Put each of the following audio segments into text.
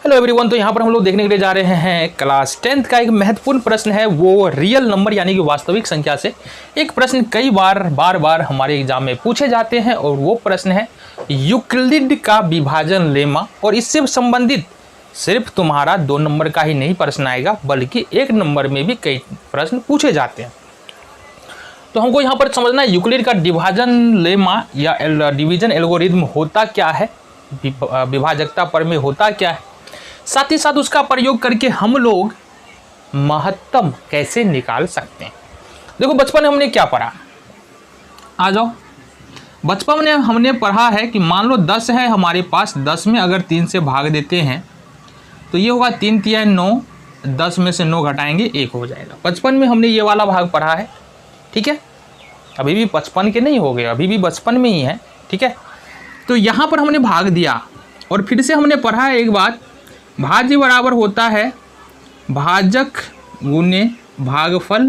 Hello everyone. तो यहाँ पर हम लोग देखने के लिए जा रहे हैं क्लास 10th का एक महत्वपूर्ण प्रश्न है, वो रियल नंबर यानी कि वास्तविक संख्या से एक प्रश्न कई बार हमारे एग्जाम में पूछे जाते हैं और वो प्रश्न है यूक्लिड का विभाजन लेमा। और इससे संबंधित सिर्फ तुम्हारा 2 नंबर का ही नहीं प्रश्न आएगा, बल्कि 1 नंबर में भी कई प्रश्न पूछे जाते हैं। तो हमको यहाँ पर समझना है यूक्लिड का विभाजन लेमा या डिवीजन एल्गोरिथम होता क्या है, विभाजकता प्रमेय होता क्या है, साथ ही साथ उसका प्रयोग करके हम लोग महत्तम कैसे निकाल सकते हैं। देखो बचपन में हमने क्या पढ़ा, आ जाओ। बचपन में हमने पढ़ा है कि मान लो 10 है हमारे पास, 10 में अगर 3 से भाग देते हैं तो ये होगा 3 तिया 9, 10 में से 9 घटाएंगे 1 हो जाएगा। बचपन में हमने ये वाला भाग पढ़ा है, ठीक है। अभी भी बचपन के नहीं हो गए, अभी भी बचपन में ही है, ठीक है। तो यहाँ पर हमने भाग दिया और फिर से हमने पढ़ा है एक बात, भाज्य बराबर होता है भाजक गुने भागफल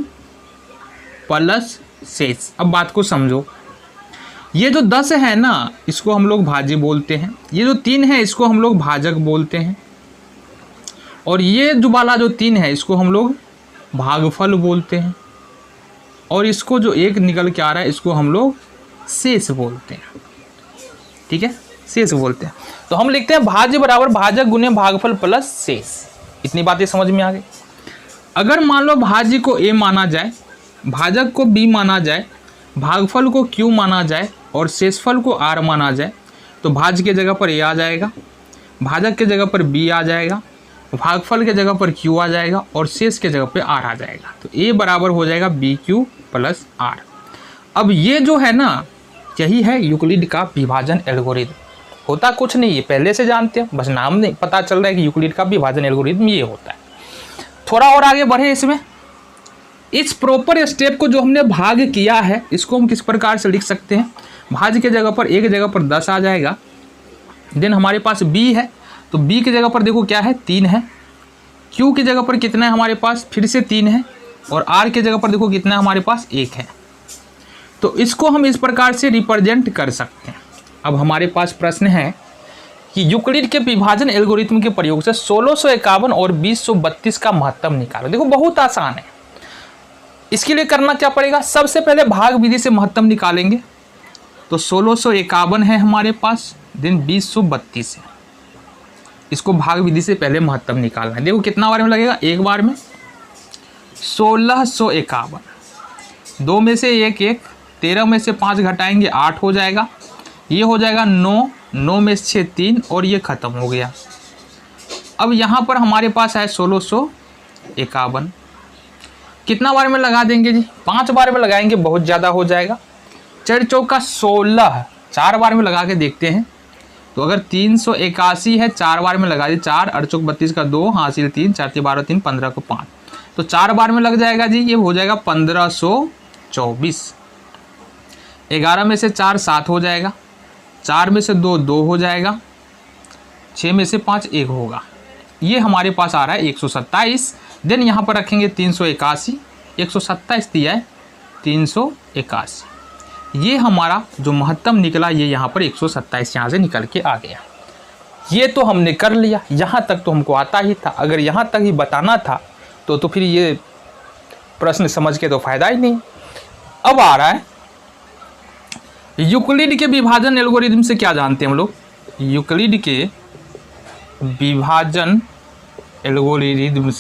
प्लस शेष। अब बात को समझो, ये जो 10 है ना इसको हम लोग भाज्य बोलते हैं, ये जो 3 है इसको हम लोग भाजक बोलते हैं, और ये जो वाला जो 3 है इसको हम लोग भागफल बोलते हैं, और इसको जो 1 निकल के आ रहा है इसको हम लोग शेष बोलते हैं, ठीक है, शेष बोलते हैं। तो हम लिखते हैं भाज्य बराबर भाजक गुने भागफल प्लस शेष। इतनी बातें समझ में आ गई। अगर मान लो भाज्य को a माना जाए, भाजक को b माना जाए, भागफल को q माना जाए और शेषफल को r माना जाए, तो भाज्य के जगह पर a आ जाएगा, भाजक के जगह पर b आ जाएगा, भागफल के जगह पर q आ जाएगा और शेष के जगह पर r आ जाएगा। तो a बराबर हो जाएगा bq प्लस r। अब ये जो है ना यही है यूक्लिड का विभाजन एल्गोरिथम। होता कुछ नहीं है, पहले से जानते हैं, बस नाम नहीं पता चल रहा है कि यूक्लिड का विभाजन एल्गोरिथम ये होता है। थोड़ा और आगे बढ़े इसमें, इस प्रॉपर स्टेप को जो हमने भाग किया है इसको हम किस प्रकार से लिख सकते हैं। भाज्य के जगह पर a की जगह पर 10 आ जाएगा, देन हमारे पास b है तो b की जगह पर देखो क्या है 3 है, q की जगह पर कितना है हमारे पास फिर से 3 है, और r की जगह पर देखो कितना है हमारे पास 1 है। तो इसको हम इस प्रकार से रिप्रेजेंट कर सकते हैं। अब हमारे पास प्रश्न है कि यूक्लिड के विभाजन एल्गोरिथम के प्रयोग से 1651 और 2032 का महत्तम निकालो। देखो बहुत आसान है। इसके लिए करना क्या पड़ेगा, सबसे पहले भाग विधि से महत्तम निकालेंगे। तो 1651 है हमारे पास, दिन 2032 है, इसको भाग विधि से पहले महत्तम निकालना है। देखो कितना बार में लगेगा, एक बार में 1651, 2 में से 1 1, 13 में से 5 घटाएंगे 8 हो जाएगा, ये हो जाएगा 9, 9 में से 3 और ये ख़त्म हो गया। अब यहाँ पर हमारे पास है 1651, कितना बार में लगा देंगे जी, 5 बार में लगाएंगे, बहुत ज़्यादा हो जाएगा। 4 चौका 16, 4 बार में लगा के देखते हैं। तो अगर 381 है 4 बार में लगा दी, 4 8 चौक 32 का 2 हासिल 3, 4 12 3 15 को 5, तो 4 बार में लग जाएगा जी, ये हो जाएगा 1524। 11 में से 4 7 हो जाएगा, 4 में से 2 2 हो जाएगा, 6 में से 5 1 होगा, ये हमारे पास आ रहा है 127। देन यहाँ पर रखेंगे 381, 127 दिया है 381, ये हमारा जो महत्तम निकला ये यहाँ पर 127 यहाँ से निकल के आ गया। ये तो हमने कर लिया, यहाँ तक तो हमको आता ही था। अगर यहाँ तक ही बताना था तो फिर ये प्रश्न समझ के तो फायदा ही नहीं। अब आ रहा है यूक्लिड के विभाजन एल्गोरिथम से क्या जानते हैं हम लोग, यूक्लिड के विभाजन एल्गोरिथम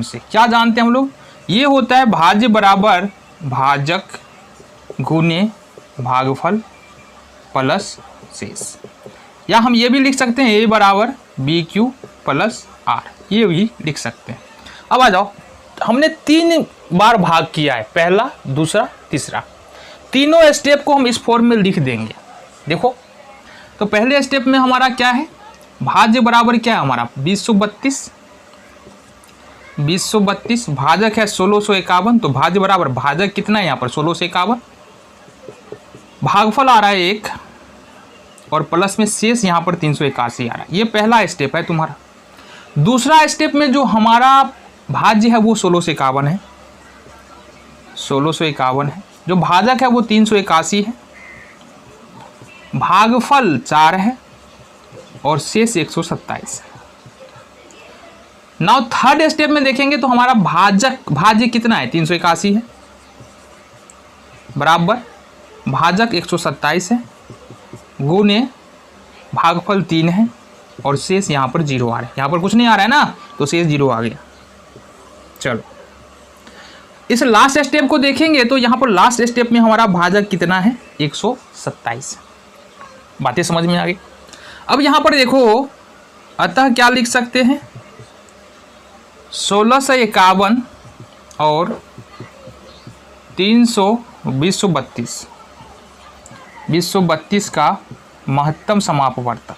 से क्या जानते हैं हम लोग, ये होता है भाज्य बराबर भाजक गुने भागफल प्लस शेष, या हम ये भी लिख सकते हैं a बराबर bq प्लस r, ये भी लिख सकते हैं। अब आ जाओ, हमने 3 बार भाग किया है, पहला दूसरा तीसरा, तीनों स्टेप को हम इस फॉर्म में लिख देंगे। देखो तो पहले स्टेप में हमारा क्या है, भाज्य बराबर क्या है हमारा 2032, 2032 भाजक है 1651, तो भाज्य बराबर भाजक कितना है यहाँ पर 1651, भागफल आ रहा है 1 और प्लस में शेष यहाँ पर 381 आ रहा है। ये पहला स्टेप है तुम्हारा। दूसरा स्टेप में जो हमारा भाज्य है वो 1651 है, 1651 है, जो भाजक है वो 381 है, भागफल 4 है और शेष 127। नाउ थर्ड स्टेप में देखेंगे तो हमारा भाज्य कितना है, 381 है, बराबर भाजक 127 है, गुणे भागफल 3 है, और शेष यहाँ पर 0 आ रहा है। यहाँ पर कुछ नहीं आ रहा है ना, तो शेष 0 आ गया। चलो इस लास्ट स्टेप को देखेंगे तो यहाँ पर लास्ट स्टेप में हमारा भाजक कितना है, 127। बातें समझ में आ गई। अब यहाँ पर देखो, अतः क्या लिख सकते हैं, 1651 और 232 का महत्तम समापवर्तक,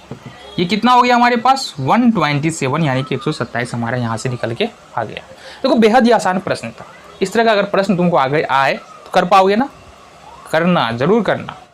ये कितना हो गया हमारे पास, 127, यानी कि 127 हमारा यहाँ से निकल के आ गया। देखो बेहद ही आसान प्रश्न था। इस तरह का अगर प्रश्न तुमको आगे आए तो कर पाओगे ना, करना जरूर करना।